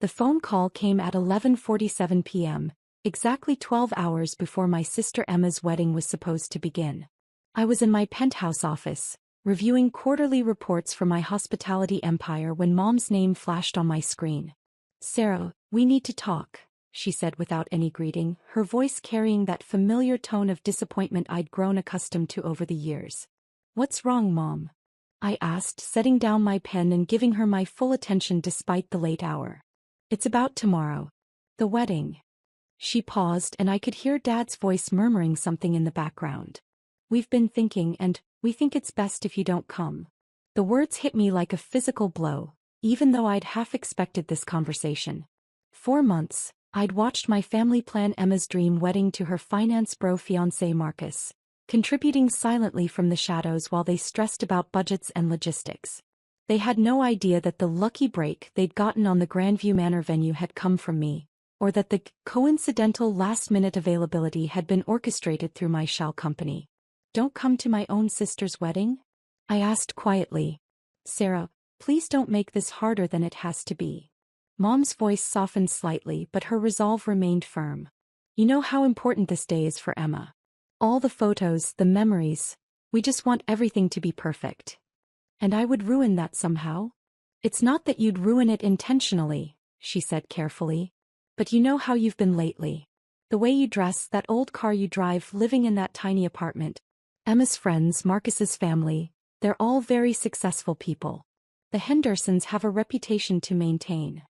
The phone call came at 11:47 p.m., exactly 12 hours before my sister Emma's wedding was supposed to begin. I was in my penthouse office, reviewing quarterly reports for my hospitality empire when Mom's name flashed on my screen. "Sarah, we need to talk," she said without any greeting, her voice carrying that familiar tone of disappointment I'd grown accustomed to over the years. "What's wrong, Mom?" I asked, setting down my pen and giving her my full attention despite the late hour. "It's about tomorrow. The wedding." She paused and I could hear Dad's voice murmuring something in the background. "We've been thinking and we think it's best if you don't come." The words hit me like a physical blow, even though I'd half expected this conversation. 4 months, I'd watched my family plan Emma's dream wedding to her finance bro fiancé Marcus, contributing silently from the shadows while they stressed about budgets and logistics. They had no idea that the lucky break they'd gotten on the Grandview Manor venue had come from me, or that the coincidental last-minute availability had been orchestrated through my shell company. "Don't come to my own sister's wedding?" I asked quietly. "Sarah, please don't make this harder than it has to be." Mom's voice softened slightly, but her resolve remained firm. "You know how important this day is for Emma. All the photos, the memories. We just want everything to be perfect. And I would ruin that somehow?" "It's not that you'd ruin it intentionally," she said carefully. "But you know how you've been lately. The way you dress, that old car you drive, living in that tiny apartment. Emma's friends, Marcus's family, they're all very successful people. The Hendersons have a reputation to maintain."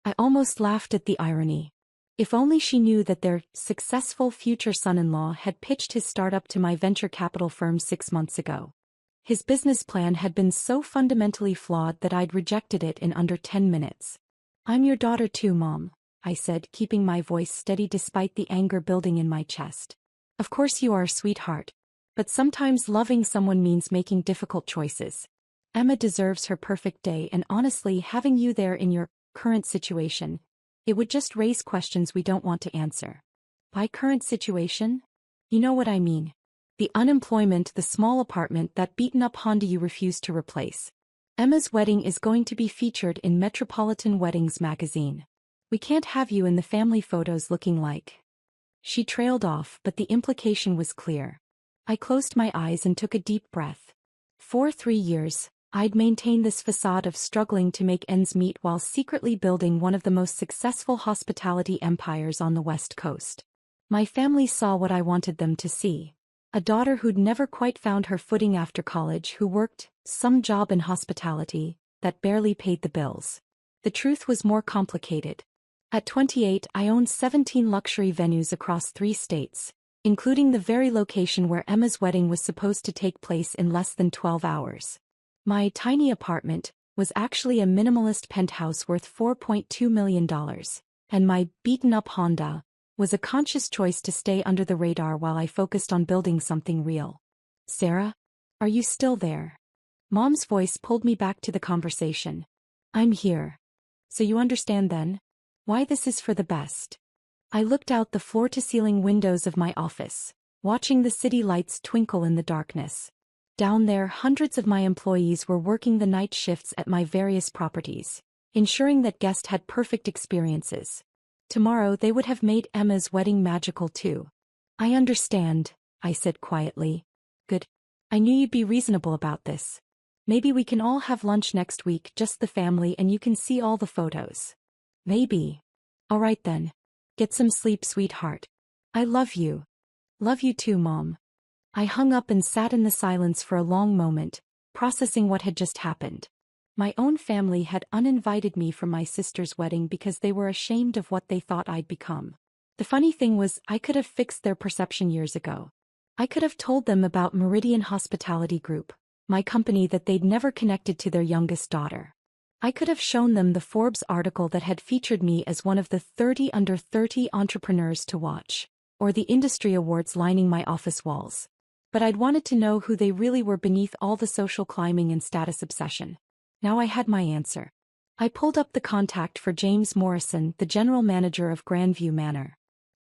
I almost laughed at the irony. If only she knew that their successful future son-in-law had pitched his startup to my venture capital firm 6 months ago. His business plan had been so fundamentally flawed that I'd rejected it in under 10 minutes. "I'm your daughter too, Mom," I said, keeping my voice steady despite the anger building in my chest. "Of course you are, sweetheart. But sometimes loving someone means making difficult choices. Emma deserves her perfect day, and honestly, having you there in your current situation, it would just raise questions we don't want to answer." "By current situation?" "You know what I mean. The unemployment, the small apartment, that beaten-up Honda you refuse to replace. Emma's wedding is going to be featured in Metropolitan Weddings magazine. We can't have you in the family photos looking like..." She trailed off, but the implication was clear. I closed my eyes and took a deep breath. For 3 years, I'd maintained this facade of struggling to make ends meet while secretly building one of the most successful hospitality empires on the West Coast. My family saw what I wanted them to see. A daughter who'd never quite found her footing after college, who worked some job in hospitality that barely paid the bills. The truth was more complicated. At 28, I owned 17 luxury venues across 3 states, including the very location where Emma's wedding was supposed to take place in less than 12 hours. My tiny apartment was actually a minimalist penthouse worth $4.2 million, and my beaten-up Honda was a conscious choice to stay under the radar while I focused on building something real. "Sarah? Are you still there?" Mom's voice pulled me back to the conversation. "I'm here. So you understand then why this is for the best." I looked out the floor-to-ceiling windows of my office, watching the city lights twinkle in the darkness. Down there, hundreds of my employees were working the night shifts at my various properties, ensuring that guests had perfect experiences. Tomorrow they would have made Emma's wedding magical too. "I understand," I said quietly. "Good. I knew you'd be reasonable about this. Maybe we can all have lunch next week, just the family, and you can see all the photos." "Maybe." "All right then. Get some sleep, sweetheart. I love you." "Love you too, Mom." I hung up and sat in the silence for a long moment, processing what had just happened. My own family had uninvited me from my sister's wedding because they were ashamed of what they thought I'd become. The funny thing was, I could have fixed their perception years ago. I could have told them about Meridian Hospitality Group, my company that they'd never connected to their youngest daughter. I could have shown them the Forbes article that had featured me as one of the 30 under 30 entrepreneurs to watch, or the industry awards lining my office walls. But I'd wanted to know who they really were beneath all the social climbing and status obsession. Now I had my answer. I pulled up the contact for James Morrison, the general manager of Grandview Manor.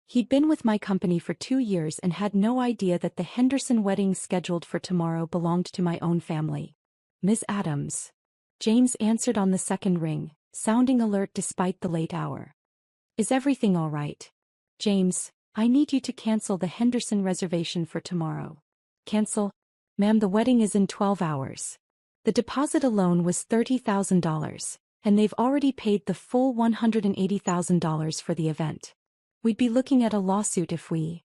He'd been with my company for 2 years and had no idea that the Henderson wedding scheduled for tomorrow belonged to my own family. "Ms. Adams." James answered on the second ring, sounding alert despite the late hour. Is everything all right? James, I need you to cancel the Henderson reservation for tomorrow. Cancel? Ma'am, the wedding is in 12 hours. The deposit alone was $30,000, and they've already paid the full $180,000 for the event. We'd be looking at a lawsuit if we...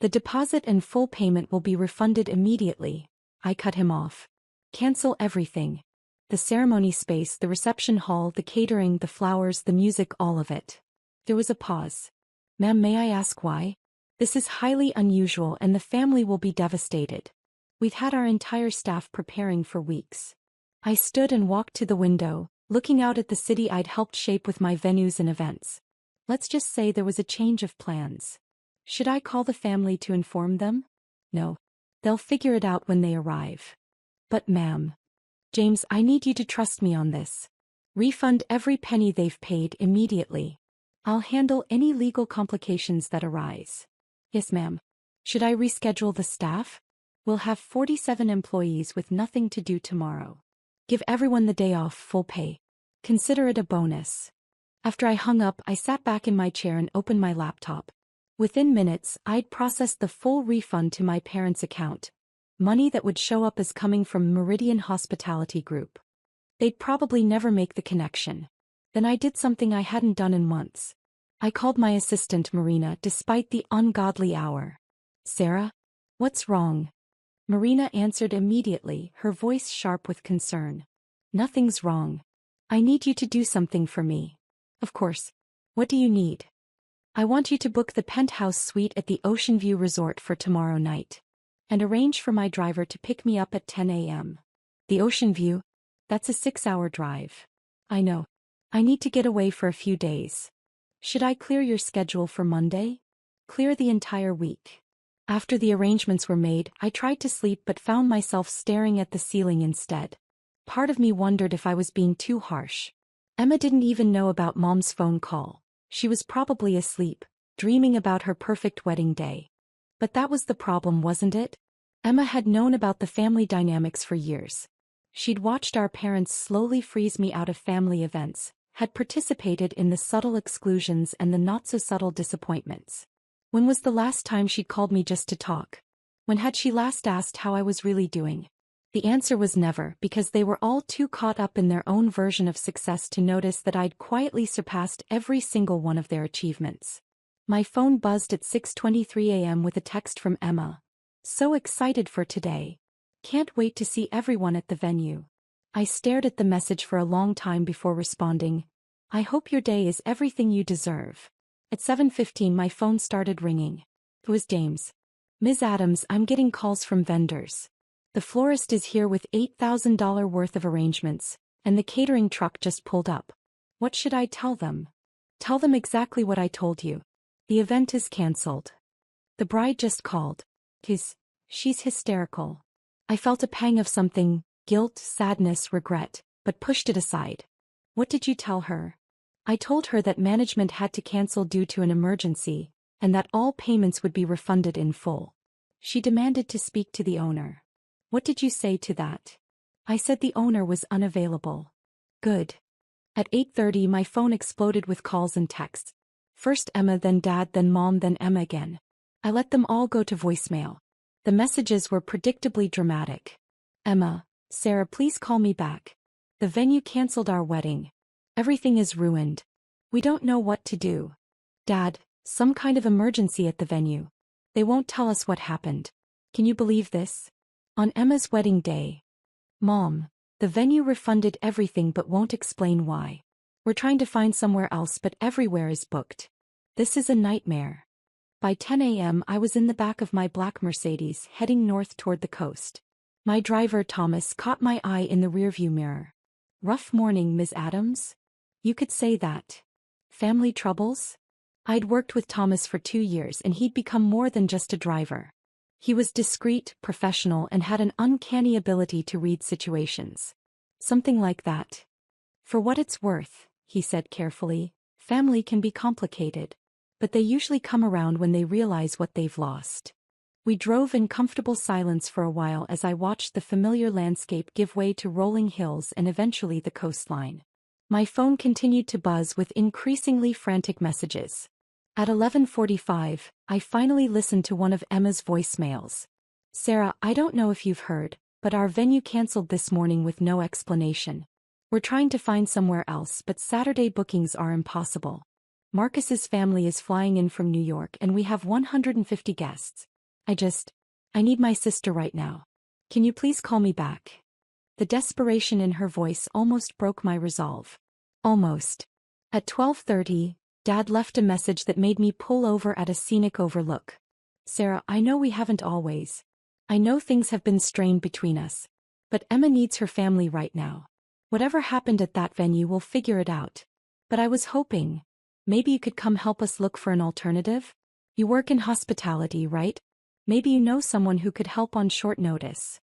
The deposit and full payment will be refunded immediately. I cut him off. Cancel everything. The ceremony space, the reception hall, the catering, the flowers, the music, all of it. There was a pause. Ma'am, may I ask why? This is highly unusual and the family will be devastated. We've had our entire staff preparing for weeks. I stood and walked to the window, looking out at the city I'd helped shape with my venues and events. Let's just say there was a change of plans. Should I call the family to inform them? No. They'll figure it out when they arrive. But ma'am. James, I need you to trust me on this. Refund every penny they've paid immediately. I'll handle any legal complications that arise. Yes, ma'am. Should I reschedule the staff? We'll have 47 employees with nothing to do tomorrow. Give everyone the day off, full pay. Consider it a bonus. After I hung up, I sat back in my chair and opened my laptop. Within minutes, I'd processed the full refund to my parents' account. Money that would show up as coming from Meridian Hospitality Group. They'd probably never make the connection. Then I did something I hadn't done in months. I called my assistant Marina despite the ungodly hour. Sarah? What's wrong? Marina answered immediately, her voice sharp with concern. Nothing's wrong. I need you to do something for me. Of course. What do you need? I want you to book the penthouse suite at the Ocean View Resort for tomorrow night. And arrange for my driver to pick me up at 10 a.m. The Ocean View? That's a 6-hour drive. I know. I need to get away for a few days. Should I clear your schedule for Monday? Clear the entire week. After the arrangements were made, I tried to sleep but found myself staring at the ceiling instead. Part of me wondered if I was being too harsh. Emma didn't even know about Mom's phone call. She was probably asleep, dreaming about her perfect wedding day. But that was the problem, wasn't it? Emma had known about the family dynamics for years. She'd watched our parents slowly freeze me out of family events, had participated in the subtle exclusions and the not-so-subtle disappointments. When was the last time she'd called me just to talk? When had she last asked how I was really doing? The answer was never, because they were all too caught up in their own version of success to notice that I'd quietly surpassed every single one of their achievements. My phone buzzed at 6:23 a.m. with a text from Emma. So excited for today. Can't wait to see everyone at the venue. I stared at the message for a long time before responding. I hope your day is everything you deserve. At 7:15 my phone started ringing. It was James. Ms. Adams, I'm getting calls from vendors. The florist is here with $8,000 worth of arrangements, and the catering truck just pulled up. What should I tell them? Tell them exactly what I told you. The event is cancelled. The bride just called. She's hysterical. I felt a pang of something, guilt, sadness, regret, but pushed it aside. What did you tell her? I told her that management had to cancel due to an emergency, and that all payments would be refunded in full. She demanded to speak to the owner. What did you say to that? I said the owner was unavailable. Good. At 8:30 my phone exploded with calls and texts. First Emma, then Dad, then Mom, then Emma again. I let them all go to voicemail. The messages were predictably dramatic. Emma, Sarah, please call me back. The venue canceled our wedding. Everything is ruined. We don't know what to do. Dad, some kind of emergency at the venue. They won't tell us what happened. Can you believe this? On Emma's wedding day. Mom, the venue refunded everything but won't explain why. We're trying to find somewhere else but everywhere is booked. This is a nightmare. By 10 a.m. I was in the back of my black Mercedes heading north toward the coast. My driver Thomas caught my eye in the rearview mirror. Rough morning, Ms. Adams? You could say that. Family troubles? I'd worked with Thomas for 2 years and he'd become more than just a driver. He was discreet, professional, and had an uncanny ability to read situations. Something like that. For what it's worth, he said carefully, family can be complicated. But they usually come around when they realize what they've lost. We drove in comfortable silence for a while as I watched the familiar landscape give way to rolling hills and eventually the coastline. My phone continued to buzz with increasingly frantic messages. At 11:45, I finally listened to one of Emma's voicemails. Sarah, I don't know if you've heard, but our venue canceled this morning with no explanation. We're trying to find somewhere else, but Saturday bookings are impossible. Marcus's family is flying in from New York and we have 150 guests. I need my sister right now. Can you please call me back? The desperation in her voice almost broke my resolve. Almost. At 12:30, Dad left a message that made me pull over at a scenic overlook. Sarah, I know we haven't always. I know things have been strained between us. But Emma needs her family right now. Whatever happened at that venue, we'll figure it out. But I was hoping, maybe you could come help us look for an alternative? You work in hospitality, right? Maybe you know someone who could help on short notice.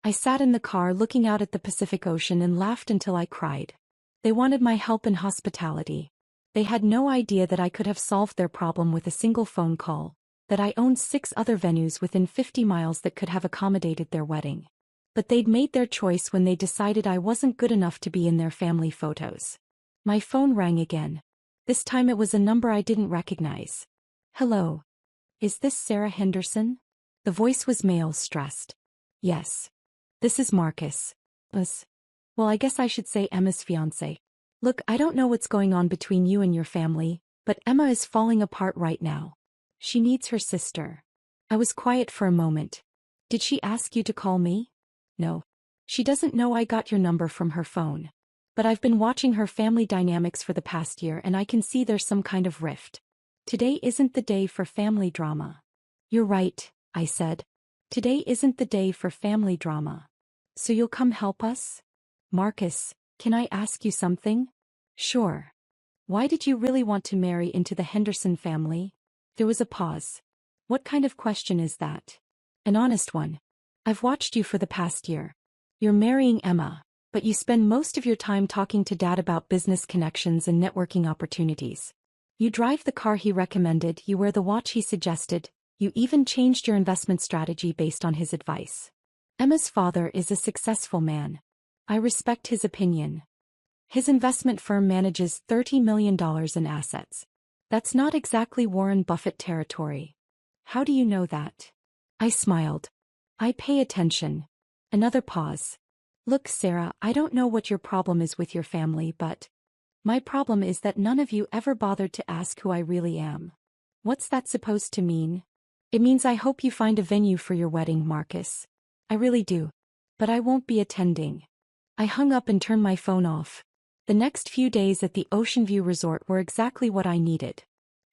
I sat in the car looking out at the Pacific Ocean and laughed until I cried. They wanted my help in hospitality. They had no idea that I could have solved their problem with a single phone call, that I owned 6 other venues within 50 miles that could have accommodated their wedding. But they'd made their choice when they decided I wasn't good enough to be in their family photos. My phone rang again. This time it was a number I didn't recognize. Hello. Is this Sarah Henderson? The voice was male, stressed. Yes. This is Marcus. Well, I guess I should say Emma's fiancé. Look, I don't know what's going on between you and your family, but Emma is falling apart right now. She needs her sister. I was quiet for a moment. Did she ask you to call me? No. She doesn't know I got your number from her phone. But I've been watching her family dynamics for the past year and I can see there's some kind of rift. Today isn't the day for family drama. You're right, I said. Today isn't the day for family drama. So you'll come help us? Marcus, can I ask you something? Sure. Why did you really want to marry into the Henderson family? There was a pause. What kind of question is that? An honest one. I've watched you for the past year. You're marrying Emma, but you spend most of your time talking to Dad about business connections and networking opportunities. You drive the car he recommended, you wear the watch he suggested, you even changed your investment strategy based on his advice. Emma's father is a successful man. I respect his opinion. His investment firm manages $30 million in assets. That's not exactly Warren Buffett territory. How do you know that? I smiled. I pay attention. Another pause. Look, Sarah, I don't know what your problem is with your family, but my problem is that none of you ever bothered to ask who I really am. What's that supposed to mean? It means I hope you find a venue for your wedding, Marcus. I really do. But I won't be attending. I hung up and turned my phone off. The next few days at the Ocean View Resort were exactly what I needed.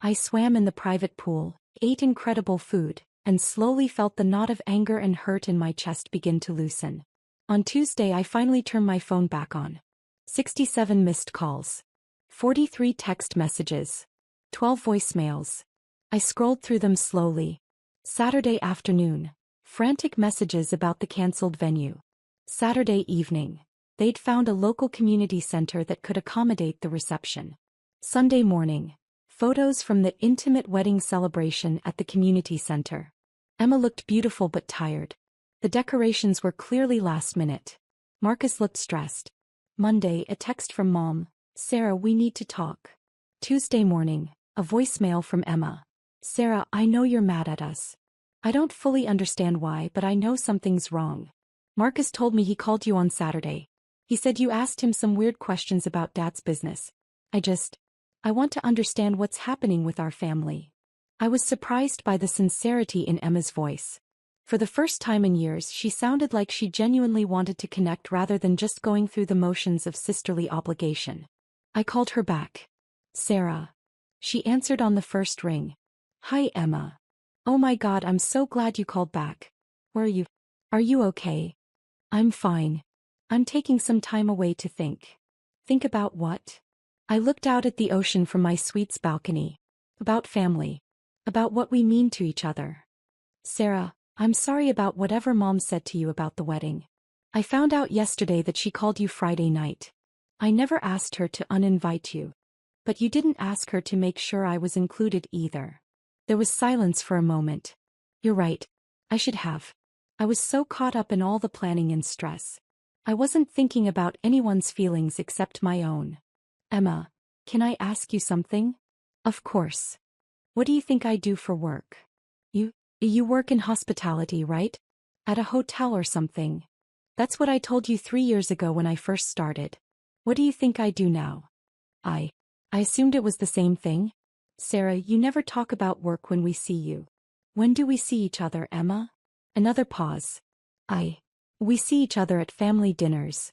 I swam in the private pool, ate incredible food, and slowly felt the knot of anger and hurt in my chest begin to loosen. On Tuesday I finally turned my phone back on. 67 missed calls. 43 text messages. 12 voicemails. I scrolled through them slowly. Saturday afternoon. Frantic messages about the cancelled venue. Saturday evening. They'd found a local community center that could accommodate the reception. Sunday morning. Photos from the intimate wedding celebration at the community center. Emma looked beautiful but tired. The decorations were clearly last minute. Marcus looked stressed. Monday, a text from Mom. Sarah, we need to talk. Tuesday morning, a voicemail from Emma. Sarah, I know you're mad at us. I don't fully understand why, but I know something's wrong. Marcus told me he called you on Saturday. He said you asked him some weird questions about Dad's business. I want to understand what's happening with our family. I was surprised by the sincerity in Emma's voice. For the first time in years, she sounded like she genuinely wanted to connect rather than just going through the motions of sisterly obligation. I called her back. Sarah. She answered on the first ring. Hi, Emma. Oh my God, I'm so glad you called back. Where are you? Are you okay? I'm fine. I'm taking some time away to think. Think about what? I looked out at the ocean from my suite's balcony. About family. About what we mean to each other. Sarah, I'm sorry about whatever Mom said to you about the wedding. I found out yesterday that she called you Friday night. I never asked her to uninvite you. But you didn't ask her to make sure I was included either. There was silence for a moment. You're right. I should have. I was so caught up in all the planning and stress. I wasn't thinking about anyone's feelings except my own. Emma, can I ask you something? Of course. What do you think I do for work? You work in hospitality, right? At a hotel or something. That's what I told you 3 years ago when I first started. What do you think I do now? I assumed it was the same thing. Sarah, you never talk about work when we see you. When do we see each other, Emma? Another pause. We see each other at family dinners.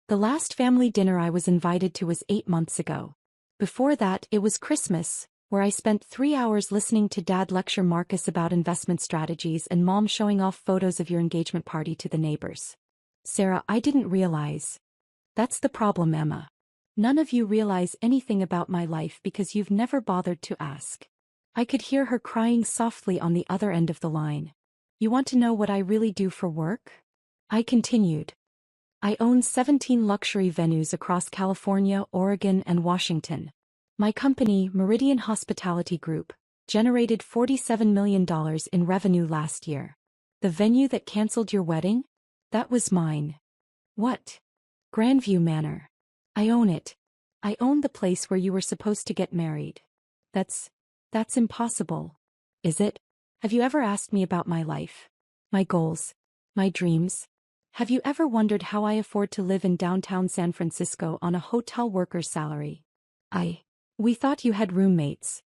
The last family dinner I was invited to was 8 months ago. Before that, it was Christmas, where I spent 3 hours listening to Dad lecture Marcus about investment strategies and Mom showing off photos of your engagement party to the neighbors. Sarah, I didn't realize. That's the problem, Emma. None of you realize anything about my life because you've never bothered to ask. I could hear her crying softly on the other end of the line. You want to know what I really do for work? I continued. I own 17 luxury venues across California, Oregon, and Washington. My company, Meridian Hospitality Group, generated $47 million in revenue last year. The venue that canceled your wedding? That was mine. What? Grandview Manor. I own it. I own the place where you were supposed to get married. That's impossible. Is it? Have you ever asked me about my life? My goals? My dreams? Have you ever wondered how I afford to live in downtown San Francisco on a hotel worker's salary? We thought you had roommates.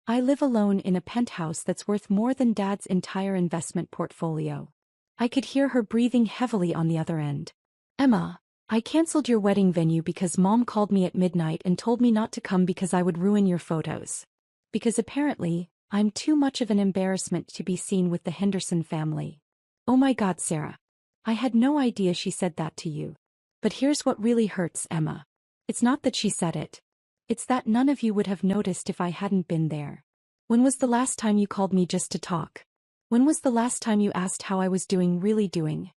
I live alone in a penthouse that's worth more than Dad's entire investment portfolio. I could hear her breathing heavily on the other end. Emma, I canceled your wedding venue because Mom called me at midnight and told me not to come because I would ruin your photos. Because apparently, I'm too much of an embarrassment to be seen with the Henderson family. Oh my God, Sarah. I had no idea she said that to you. But here's what really hurts, Emma. It's not that she said it. It's that none of you would have noticed if I hadn't been there. When was the last time you called me just to talk? When was the last time you asked how I was really doing?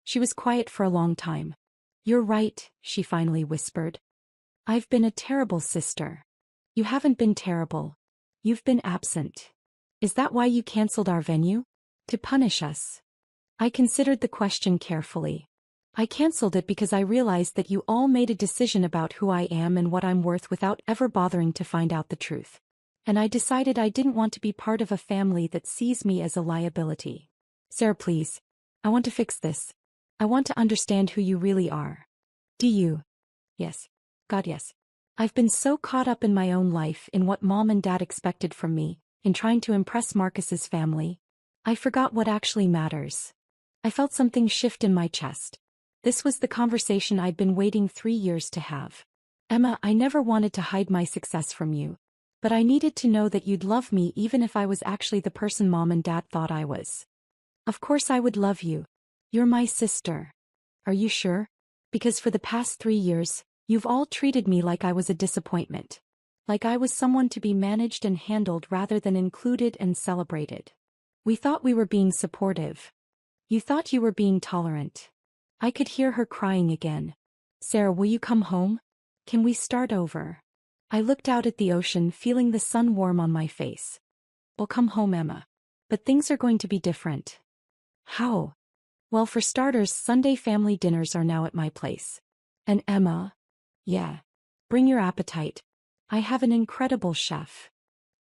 She was quiet for a long time. You're right, she finally whispered. I've been a terrible sister. You haven't been terrible. You've been absent. Is that why you canceled our venue? To punish us? I considered the question carefully. I canceled it because I realized that you all made a decision about who I am and what I'm worth without ever bothering to find out the truth. And I decided I didn't want to be part of a family that sees me as a liability. Sarah, please. I want to fix this. I want to understand who you really are. Do you? Yes. God, yes. I've been so caught up in my own life, in what Mom and Dad expected from me, in trying to impress Marcus's family. I forgot what actually matters. I felt something shift in my chest. This was the conversation I'd been waiting 3 years to have. Emma, I never wanted to hide my success from you. But I needed to know that you'd love me even if I was actually the person Mom and Dad thought I was. Of course I would love you. You're my sister. Are you sure? Because for the past 3 years, you've all treated me like I was a disappointment. Like I was someone to be managed and handled rather than included and celebrated. We thought we were being supportive. You thought you were being tolerant. I could hear her crying again. Sarah, will you come home? Can we start over? I looked out at the ocean, feeling the sun warm on my face. Well, come home, Emma. But things are going to be different. How? Well, for starters, Sunday family dinners are now at my place. And Emma? Yeah. Bring your appetite. I have an incredible chef.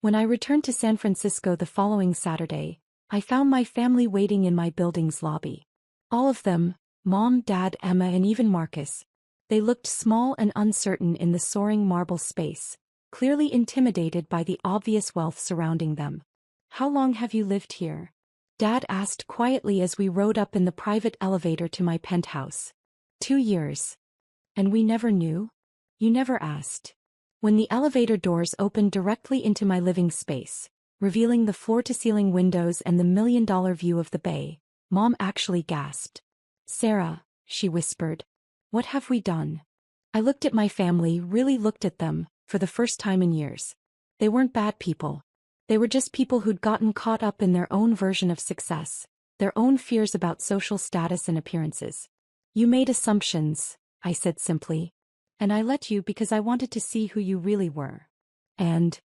When I returned to San Francisco the following Saturday, I found my family waiting in my building's lobby. All of them, Mom, Dad, Emma, and even Marcus. They looked small and uncertain in the soaring marble space, clearly intimidated by the obvious wealth surrounding them. How long have you lived here? Dad asked quietly as we rode up in the private elevator to my penthouse. 2 years. And we never knew? You never asked. When the elevator doors opened directly into my living space, revealing the floor-to-ceiling windows and the million-dollar view of the bay, Mom actually gasped. Sarah, she whispered. What have we done? I looked at my family, really looked at them, for the first time in years. They weren't bad people. They were just people who'd gotten caught up in their own version of success, their own fears about social status and appearances. You made assumptions, I said simply. And I let you because I wanted to see who you really were. And?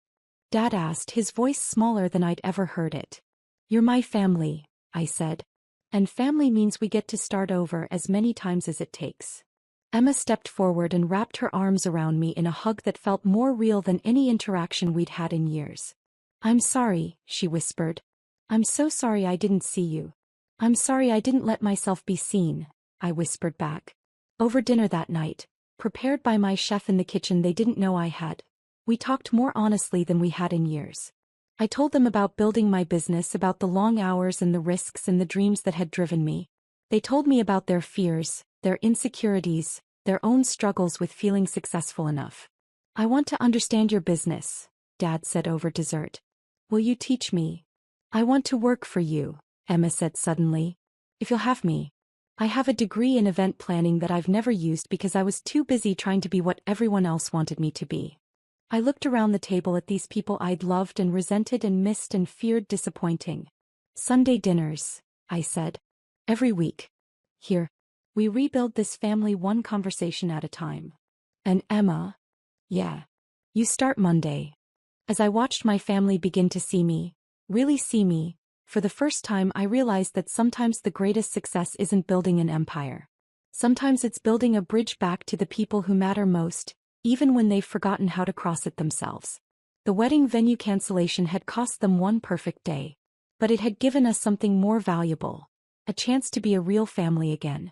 Dad asked, his voice smaller than I'd ever heard it. You're my family, I said. And family means we get to start over as many times as it takes. Emma stepped forward and wrapped her arms around me in a hug that felt more real than any interaction we'd had in years. "I'm sorry," she whispered. "I'm so sorry I didn't see you. I'm sorry I didn't let myself be seen," I whispered back. Over dinner that night, prepared by my chef in the kitchen they didn't know I had, we talked more honestly than we had in years. I told them about building my business, about the long hours and the risks and the dreams that had driven me. They told me about their fears, their insecurities, their own struggles with feeling successful enough. "I want to understand your business," Dad said over dessert. "Will you teach me?" "I want to work for you," Emma said suddenly. "If you'll have me. I have a degree in event planning that I've never used because I was too busy trying to be what everyone else wanted me to be." I looked around the table at these people I'd loved and resented and missed and feared disappointing. "Sunday dinners," I said. "Every week. Here. We rebuild this family one conversation at a time." "And Emma?" "Yeah. You start Monday." As I watched my family begin to see me, really see me, for the first time I realized that sometimes the greatest success isn't building an empire. Sometimes it's building a bridge back to the people who matter most, even when they've forgotten how to cross it themselves. The wedding venue cancellation had cost them one perfect day. But it had given us something more valuable: a chance to be a real family again.